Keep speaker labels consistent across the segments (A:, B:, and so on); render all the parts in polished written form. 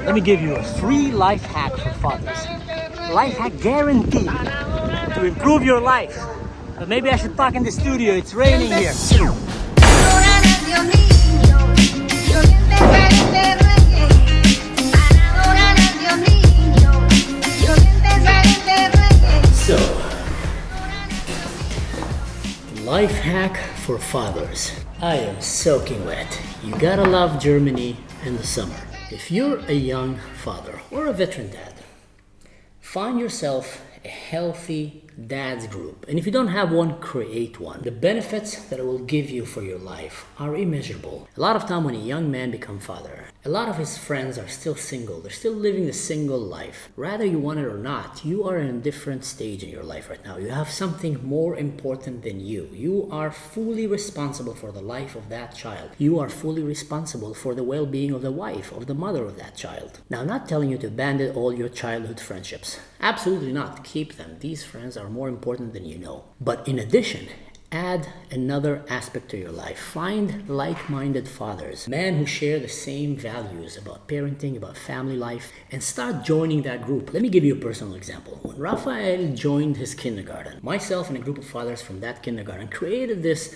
A: Let me give you a free life hack for fathers. Life hack guaranteed to improve your life. But maybe I should talk in the studio, it's raining here. So, life hack for fathers. I am soaking wet. You gotta love Germany in the summer. If you're a young father or a veteran dad, find yourself a healthy dad's group. And if you don't have one, create one. The benefits that it will give you for your life are immeasurable. A lot of time when a young man becomes father, a lot of his friends are still single. They're still living the single life. Rather you want it or not, you are in a different stage in your life right now. You have something more important than you. You are fully responsible for the life of that child. You are fully responsible for the well-being of the wife, of the mother of that child. Now, I'm not telling you to abandon all your childhood friendships. Absolutely not. Keep them. These friends are more important than you know. But in addition, add another aspect to your life. Find like-minded fathers, men who share the same values about parenting, about family life, and start joining that group. Let me give you a personal example. When Rafael joined his kindergarten, myself and a group of fathers from that kindergarten created this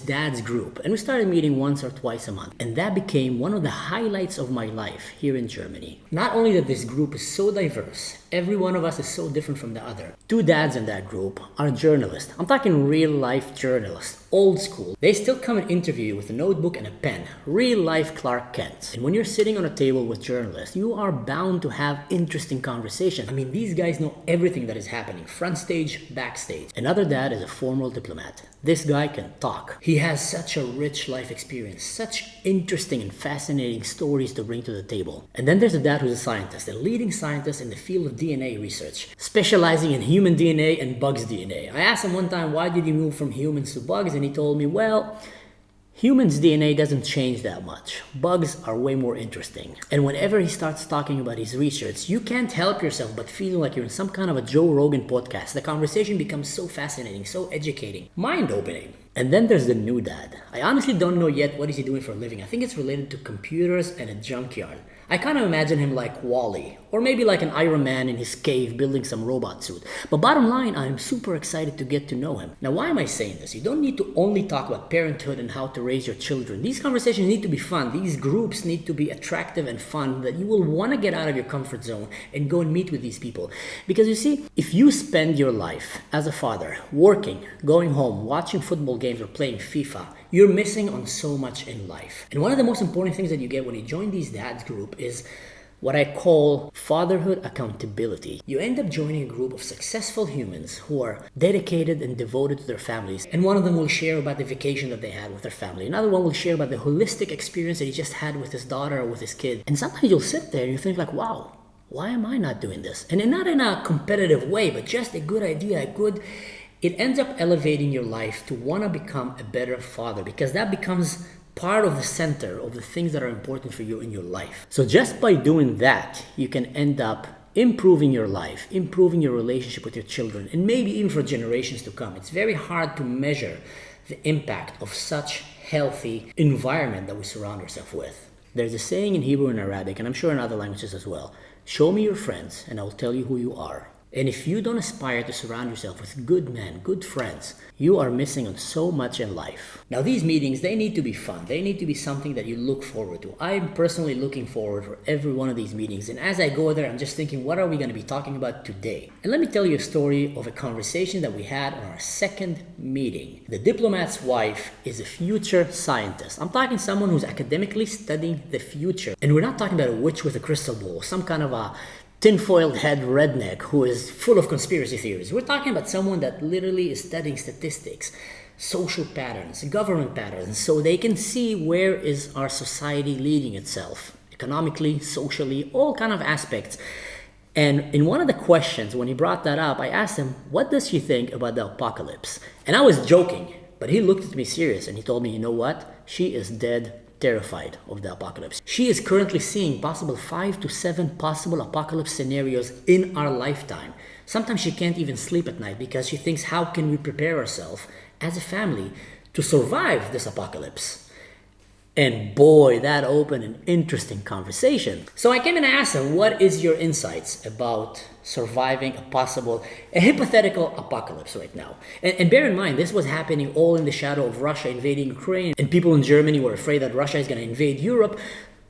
A: dad's group, and we started meeting once or twice a month, and that became one of the highlights of my life here in Germany. Not only that this group is so diverse, every one of us is so different from the other. Two dads in that group are journalists. I'm talking real life journalists, old school. They still come and interview you with a notebook and a pen, real life Clark Kent. And when you're sitting on a table with journalists, you are bound to have interesting conversations. I mean, these guys know everything that is happening, front stage, backstage. Another dad is a formal diplomat. This guy can talk. He has such a rich life experience, such interesting and fascinating stories to bring to the table. And then there's a dad who's a scientist, a leading scientist in the field of DNA research, specializing in human DNA and bugs DNA. I asked him one time, why did you move from humans to bugs? And he told me, well, humans' DNA doesn't change that much. Bugs are way more interesting. And whenever he starts talking about his research, you can't help yourself but feeling like you're in some kind of a Joe Rogan podcast. The conversation becomes so fascinating, so educating, mind-opening. And then there's the new dad. I honestly don't know yet what is he doing for a living. I think it's related to computers and a junkyard. I kind of imagine him like Wall-E, or maybe like an Iron Man in his cave building some robot suit. But bottom line, I'm super excited to get to know him. Now, why am I saying this? You don't need to only talk about parenthood and how to raise your children. These conversations need to be fun. These groups need to be attractive and fun, that you will want to get out of your comfort zone and go and meet with these people. Because you see, if you spend your life as a father working, going home, watching football games or playing FIFA, you're missing on so much in life. And one of the most important things that you get when you join these dads group is what I call fatherhood accountability. You end up joining a group of successful humans who are dedicated and devoted to their families. And one of them will share about the vacation that they had with their family. Another one will share about the holistic experience that he just had with his daughter or with his kid. And sometimes you'll sit there and you think like, wow, why am I not doing this? And not in a competitive way, but just a good idea, it ends up elevating your life to want to become a better father, because that becomes part of the center of the things that are important for you in your life. So just by doing that, you can end up improving your life, improving your relationship with your children, and maybe even for generations to come. It's very hard to measure the impact of such healthy environment that we surround ourselves with. There's a saying in Hebrew and Arabic, and I'm sure in other languages as well: show me your friends and I will tell you who you are. And if you don't aspire to surround yourself with good men, good friends, you are missing on so much in life. Now, these meetings, they need to be fun. They need to be something that you look forward to. I'm personally looking forward for every one of these meetings. And as I go there, I'm just thinking, what are we going to be talking about today? And let me tell you a story of a conversation that we had on our second meeting. The diplomat's wife is a future scientist. I'm talking someone who's academically studying the future. And we're not talking about a witch with a crystal ball, some kind of a tinfoiled head redneck who is full of conspiracy theories. We're talking about someone that literally is studying statistics, social patterns, government patterns, so they can see where is our society leading itself, economically, socially, all kind of aspects. And in one of the questions, when he brought that up, I asked him, what does she think about the apocalypse? And I was joking, but he looked at me serious and he told me, you know what? She is dead terrified of the apocalypse. She is currently seeing possible 5 to 7 possible apocalypse scenarios in our lifetime. Sometimes she can't even sleep at night because she thinks, how can we prepare ourselves as a family to survive this apocalypse? And boy, that opened an interesting conversation. So I came and asked her, what is your insights about surviving a hypothetical apocalypse right now? And bear in mind, this was happening all in the shadow of Russia invading Ukraine, and people in Germany were afraid that Russia is going to invade Europe.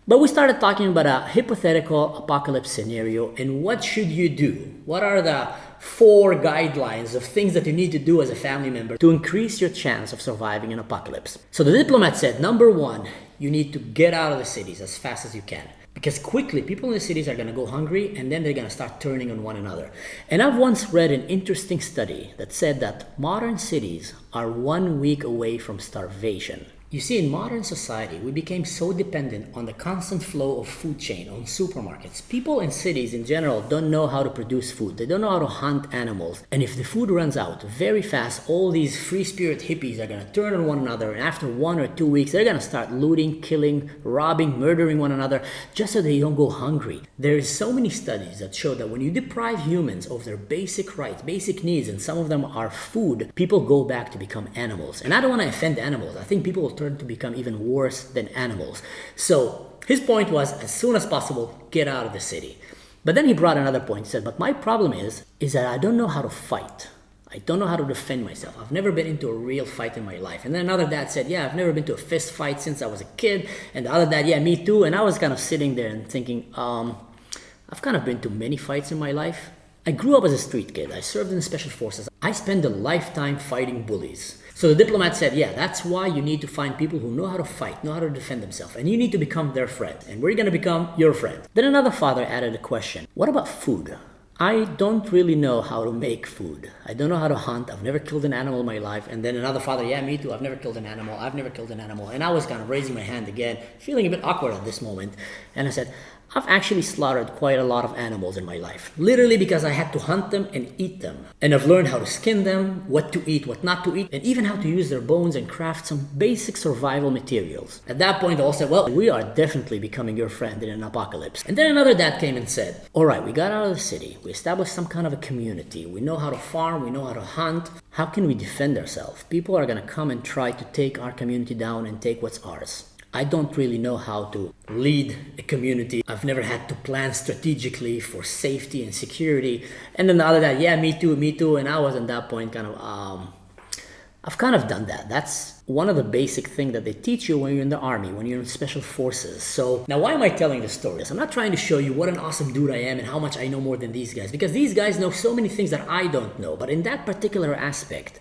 A: But we started talking about a hypothetical apocalypse scenario and what should you do? What are the 4 guidelines of things that you need to do as a family member to increase your chance of surviving an apocalypse? So the diplomat said, number 1, you need to get out of the cities as fast as you can. Because quickly, people in the cities are going to go hungry and then they're going to start turning on one another. And I've once read an interesting study that said that modern cities are 1 week away from starvation. You see, in modern society, we became so dependent on the constant flow of food chain, on supermarkets. People in cities in general don't know how to produce food. They don't know how to hunt animals. And if the food runs out very fast, all these free spirit hippies are going to turn on one another. And after 1 or 2 weeks, they're going to start looting, killing, robbing, murdering one another just so they don't go hungry. There's so many studies that show that when you deprive humans of their basic rights, basic needs, and some of them are food, people go back to become animals. And I don't want to offend animals. I think people will turn to become even worse than animals. So his point was, as soon as possible, get out of the city. But then he brought another point. He said, but my problem is that I don't know how to fight. I don't know how to defend myself. I've never been into a real fight in my life. And then another dad said, yeah, I've never been to a fist fight since I was a kid. And the other dad, yeah, me too. And I was kind of sitting there and thinking, I've kind of been to many fights in my life. I grew up as a street kid. I served in the special forces. I spent a lifetime fighting bullies. So the diplomat said, yeah, that's why you need to find people who know how to fight, know how to defend themselves, and you need to become their friend. And we're going to become your friend. Then another father added a question. What about food? I don't really know how to make food. I don't know how to hunt. I've never killed an animal in my life. And then another father, yeah, me too. I've never killed an animal. I've never killed an animal. And I was kind of raising my hand again, feeling a bit awkward at this moment. And I said, I've actually slaughtered quite a lot of animals in my life, literally because I had to hunt them and eat them. And I've learned how to skin them, what to eat, what not to eat, and even how to use their bones and craft some basic survival materials. At that point, they all said, well, we are definitely becoming your friend in an apocalypse. And then another dad came and said, all right, we got out of the city. We established some kind of a community. We know how to farm. We know how to hunt. How can we defend ourselves? People are going to come and try to take our community down and take what's ours. I don't really know how to lead a community. I've never had to plan strategically for safety and security. And then the other guy, yeah, me too. And I was at that point I've kind of done that. That's one of the basic things that they teach you when you're in the army, when you're in special forces. So now why am I telling this story? I'm not trying to show you what an awesome dude I am and how much I know more than these guys, because these guys know so many things that I don't know. But in that particular aspect,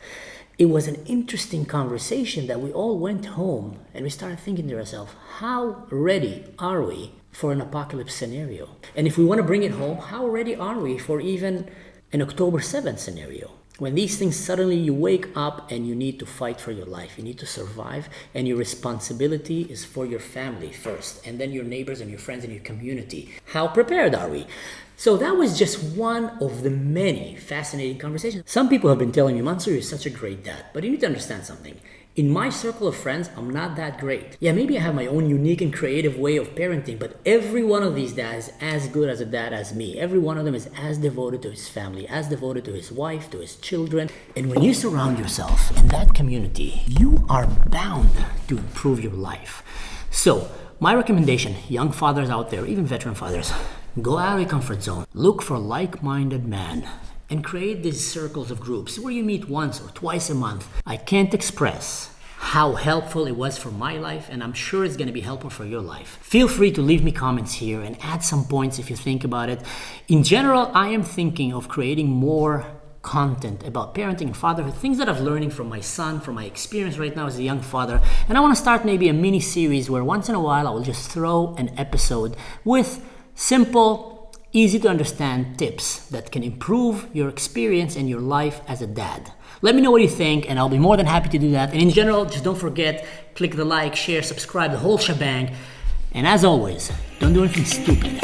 A: it was an interesting conversation that we all went home and we started thinking to ourselves, how ready are we for an apocalypse scenario? And if we want to bring it home, how ready are we for even an October 7th scenario? When these things suddenly you wake up and you need to fight for your life, you need to survive, and your responsibility is for your family first, and then your neighbors and your friends and your community. How prepared are we? So that was just one of the many fascinating conversations. Some people have been telling me, Mansour, you're such a great dad. But you need to understand something. In my circle of friends, I'm not that great. Yeah, maybe I have my own unique and creative way of parenting, but every one of these dads is as good as a dad as me. Every one of them is as devoted to his family, as devoted to his wife, to his children. And when you surround yourself in that community, you are bound to improve your life. So, my recommendation, young fathers out there, even veteran fathers, go out of your comfort zone. Look for like-minded men and create these circles of groups where you meet once or twice a month. I can't express how helpful it was for my life, and I'm sure it's going to be helpful for your life. Feel free to leave me comments here and add some points if you think about it. In general, I am thinking of creating more content about parenting and fatherhood, things that I'm learning from my son, from my experience right now as a young father. And I want to start maybe a mini series where once in a while I will just throw an episode with simple, easy to understand tips that can improve your experience and your life as a dad. Let me know what you think, and I'll be more than happy to do that. And in general, just don't forget, click the like, share, subscribe, the whole shebang. And as always, don't do anything stupid.